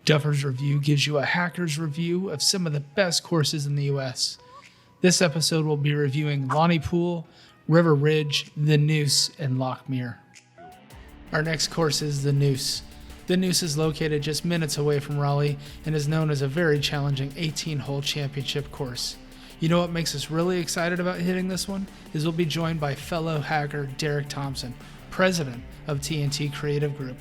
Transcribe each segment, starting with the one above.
Duffer's Review gives you a hacker's review of some of the best courses in the US. This episode will be reviewing Lonnie Pool, River Ridge, the Neuse, and Lochmere. Our next course is the Neuse. The Neuse is located just minutes away from Raleigh and is known as a very challenging 18-hole championship course. You know what makes us really excited about hitting this one? Is we'll be joined by fellow hacker Derek Thompson, president of TNT Creative Group.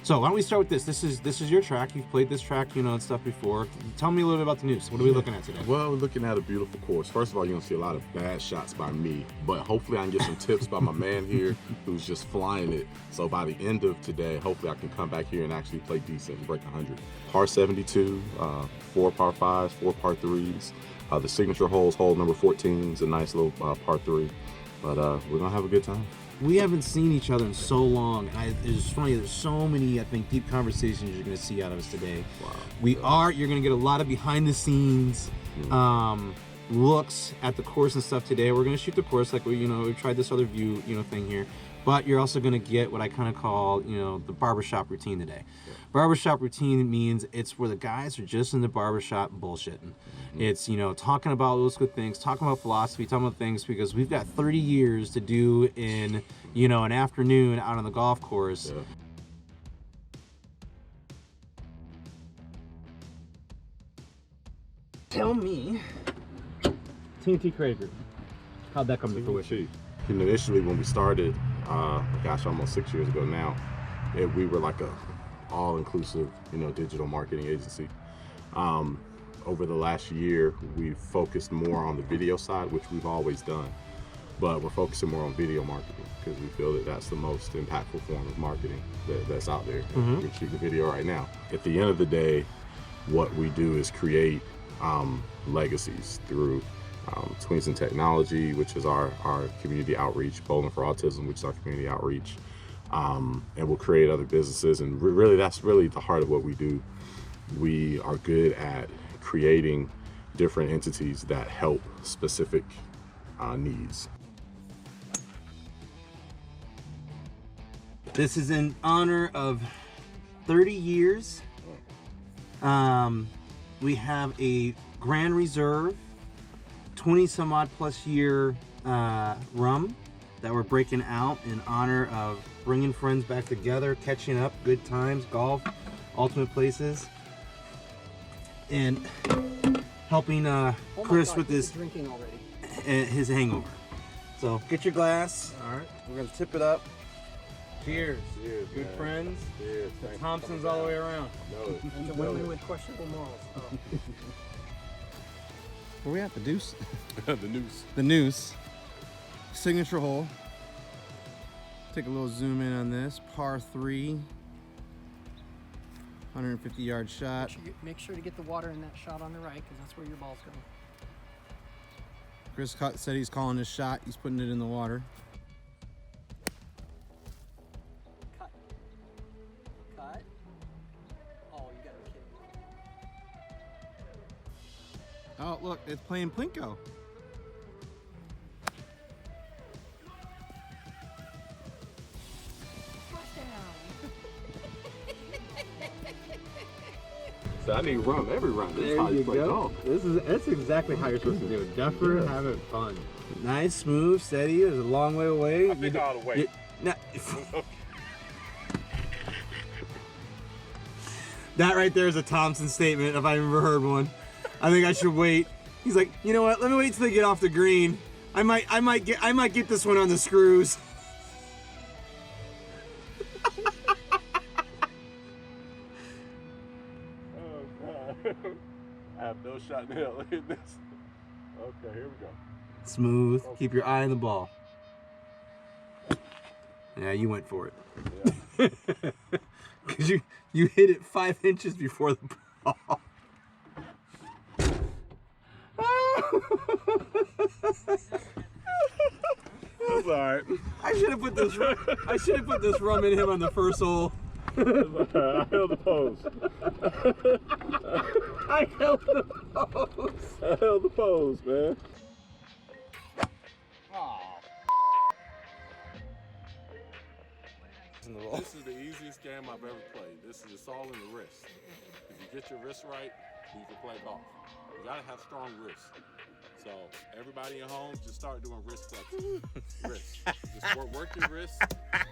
So why don't we start with this? This is your track. You've played this track, and stuff before. Tell me a little bit about the Neuse. What are we looking at today? Well, we're looking at a beautiful course. First of all, you're gonna see a lot of bad shots by me, but hopefully I can get some tips by my man here who's just flying it. So by the end of today, hopefully I can come back here and actually play decent and break 100. Par 72, 4 par 5s, 4 par 3s. The signature holes, hole number 14 is a nice little par 3. But we're gonna have a good time. We haven't seen each other in so long, and it's funny, there's so many, I think, deep conversations you're going to see out of us today. Wow. You're going to get a lot of behind-the-scenes looks at the course and stuff today. We're going to shoot the course like we tried this other view, thing here. But you're also going to get what I kind of call, the barbershop routine today. Yeah. Barbershop routine means it's where the guys are just in the barbershop bullshitting. Mm-hmm. It's, talking about those good things, talking about philosophy, talking about things, because we've got 30 years to do in, an afternoon out on the golf course. Yeah. Tell me, TNT Creative Group, how'd that come to fruition? Initially, when we started, almost 6 years ago now, we were like a all-inclusive, digital marketing agency. Over the last year, we've focused more on the video side, which we've always done, but we're focusing more on video marketing because we feel that that's the most impactful form of marketing that's out there. Mm-hmm. We can shoot the video right now. At the end of the day, what we do is create legacies through Twins and Technology, which is our community outreach, Bowling for Autism, which is our community outreach, and we'll create other businesses. And really, that's really the heart of what we do. We are good at creating different entities that help specific needs. This is in honor of 30 years. We have a Grand Reserve 20 some odd plus year rum that we're breaking out in honor of bringing friends back together, catching up, good times, golf, ultimate places, and helping Chris with his drinking already. His hangover. So get your glass. All right, we're gonna tip it up. Cheers. Cheers, good man. Friends. Cheers. The Thompsons all the way around. And to women with questionable morals. Oh. Where we at? The Deuce? The Neuse. The Neuse. Signature hole. Take a little zoom in on this. Par 3. 150-yard shot. Make sure to get the water in that shot on the right, because that's where your ball's going. Chris said he's calling his shot. He's putting it in the water. Cut. Oh, you gotta be kidding me. Oh, look, it's playing Plinko. So I need rum every round. This There you go. That's exactly how you're supposed to do it. Duffer, having fun. Nice, smooth, steady. It's a long way away. I've been all the way. That right there is a Thompson statement if I've ever heard one. I think I should wait. He's like, you know what? Let me wait till they get off the green. I might get this one on the screws. I have no shot in hell. Look at this. Okay, here we go. Smooth. Keep your eye on the ball. Yeah, you went for it. Yeah. Because you hit it 5 inches before the ball. That's all right. I should have put this rum in him on the first hole. I held the pose. I held the pose. I held the pose, man. in the roll. This is the easiest game I've ever played. It's all in the wrist. If you get your wrist right, you can play golf. You gotta have strong wrists. So everybody at home, just start doing wrist flexes. Wrist. Just work your wrist.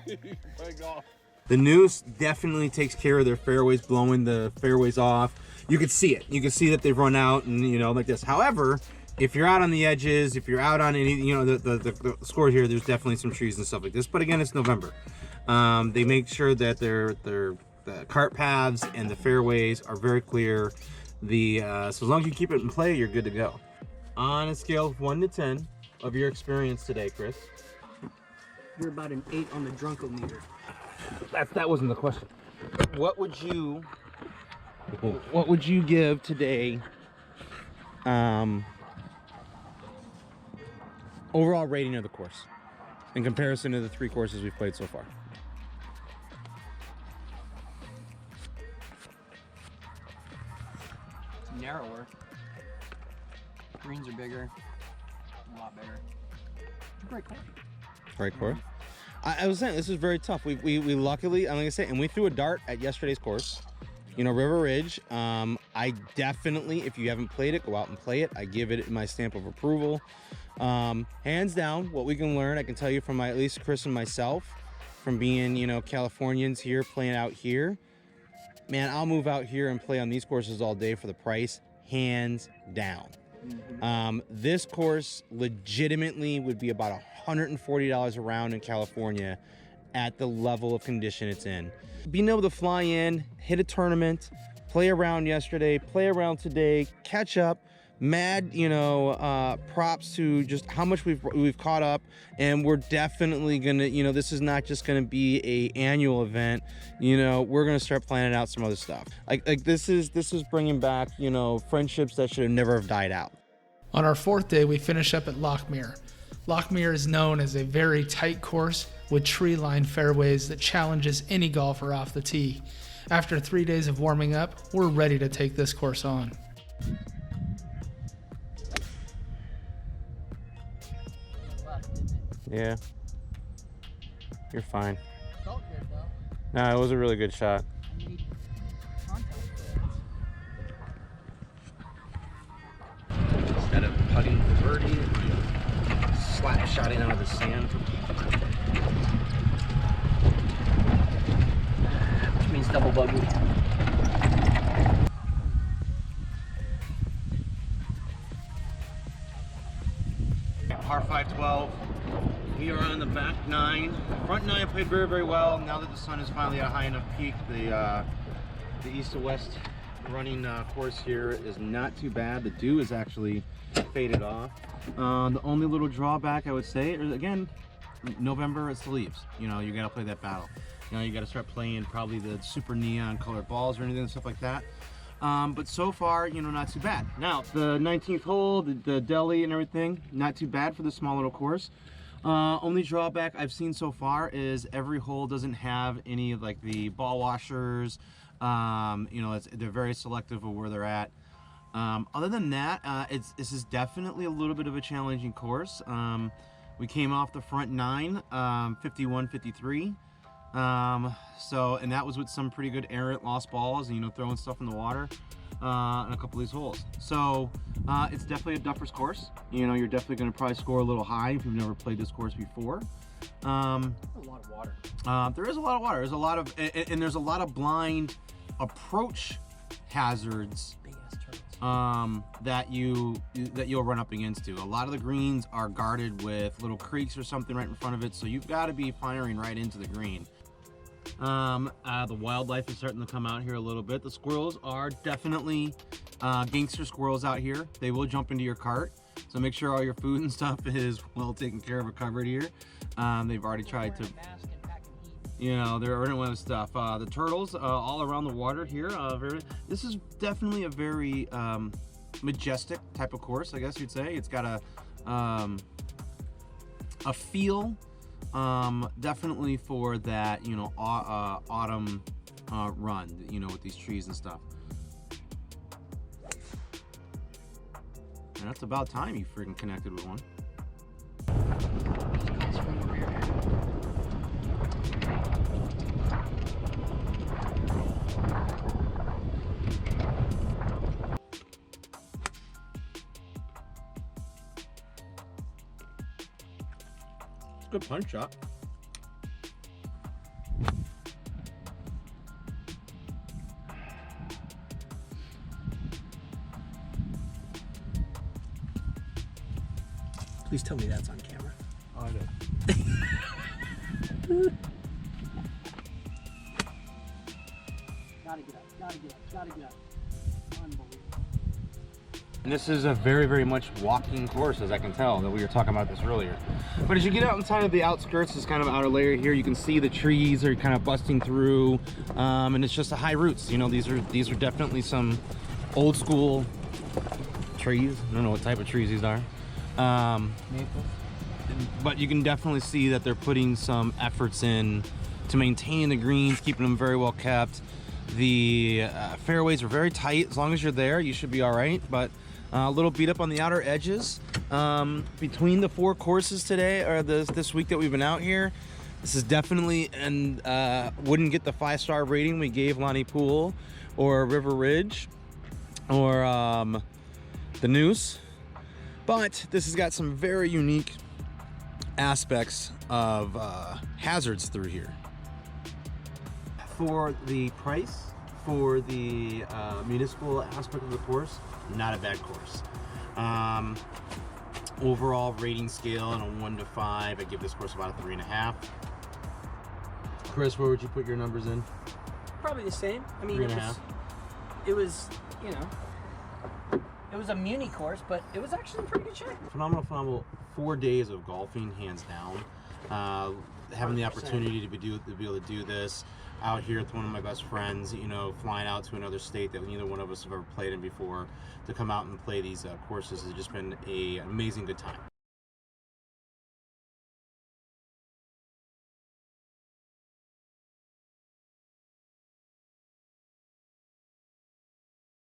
You can play golf. The Neuse definitely takes care of their fairways, blowing the fairways off. You can see it. You can see that they've run out and, you know, like this. However, if you're out on the edges, if you're out on any, you know, the score here, there's definitely some trees and stuff like this. But again, it's November. They make sure that the cart paths and the fairways are very clear. So as long as you keep it in play, you're good to go. On a scale of 1 to 10 of your experience today, Chris. You're about an 8 on the drunkometer. That wasn't the question. What would you give today? Overall rating of the course in comparison to the 3 courses we've played so far. Narrower. Greens are bigger. A lot bigger. It's a great course. Right, Corey? I was saying this is very tough. We luckily, I'm gonna say, and we threw a dart at yesterday's course. You know, River Ridge. I definitely, if you haven't played it, go out and play it. I give it my stamp of approval. Hands down, what we can learn, I can tell you from at least Chris and myself, from being, you know, Californians here, playing out here. Man, I'll move out here and play on these courses all day for the price, hands down. This course legitimately would be about $140 a round in California at the level of condition it's in. Being able to fly in, hit a tournament, play around yesterday, play around today, catch up, mad, you know, props to just how much we've caught up, and we're definitely gonna, you know, this is not just gonna be a annual event. You know, we're gonna start planning out some other stuff. Like this is bringing back, you know, friendships that should have never have died out. On our 4th day, we finish up at Lochmere. Lochmere is known as a very tight course with tree-lined fairways that challenges any golfer off the tee. After 3 days of warming up, we're ready to take this course on. Yeah, you're fine. Felt good though. No, it was a really good shot. You need contact for that. Instead of putting for birdie, slap shotting out of the sand. Which means double bogey. Par 5-12. We are on the back 9. Front 9 played very, very well. Now that the sun is finally at a high enough peak, the east to west running course here is not too bad. The dew is actually faded off. The only little drawback I would say is, again, November, it's the leaves. You know, you got to play that battle. You know, you got to start playing probably the super neon colored balls or anything, stuff like that. But so far, you know, not too bad. Now, the 19th hole, the deli and everything, not too bad for the small little course. Only drawback I've seen so far is every hole doesn't have any of like the ball washers. You know, they're very selective of where they're at. Other than that, this is definitely a little bit of a challenging course. We came off the front 9, 51-53. And that was with some pretty good errant lost balls and, you know, throwing stuff in the water on a couple of these holes. So it's definitely a Duffer's course. You know, you're definitely going to probably score a little high if you've never played this course before. A lot of water. There is a lot of water. There's a lot of, and there's a lot of blind approach hazards Big ass turtles. that you'll run up against. A lot of the greens are guarded with little creeks or something right in front of it, so you've got to be firing right into the green. The wildlife is starting to come out here a little bit. The squirrels are definitely gangster squirrels out here. They will jump into your cart, so make sure all your food and stuff is well taken care of or covered here. They've already tried to, you know, they're running with stuff. The turtles all around the water here. This is definitely a very majestic type of course, I guess you'd say. It's got a feel. Definitely for that, you know, autumn run, you know, with these trees and stuff. And that's about time you freaking connected with one. Good punch shot. Please tell me that's on camera. Oh, I know. Gotta get up, gotta get up, gotta get up. Unbelievable. And this is a very, very much walking course, as I can tell, that we were talking about this earlier. But as you get out inside of the outskirts, this kind of outer layer here, you can see the trees are kind of busting through, and it's just the high roots. You know, these are definitely some old school trees. I don't know what type of trees these are. Maple. But you can definitely see that they're putting some efforts in to maintain the greens, keeping them very well kept. The fairways are very tight. As long as you're there, you should be all right. But a little beat up on the outer edges. Between the 4 courses today, or this week that we've been out here, this is definitely, and wouldn't get the 5-star rating we gave Lonnie Pool or River Ridge or the Neuse. But this has got some very unique aspects of hazards through here. For the price, for the municipal aspect of the course, not a bad course. Overall rating scale on a 1 to 5, I give this course about a 3.5. Chris, where would you put your numbers in? Probably the same. I mean, 3.5. it was, you know, it was a muni course, but it was actually in pretty good shape. Phenomenal 4 days of golfing, hands down. Having the 100%. opportunity to be able to do this out here with one of my best friends, you know, flying out to another state that neither one of us have ever played in before, to come out and play these courses has just been an amazing good time.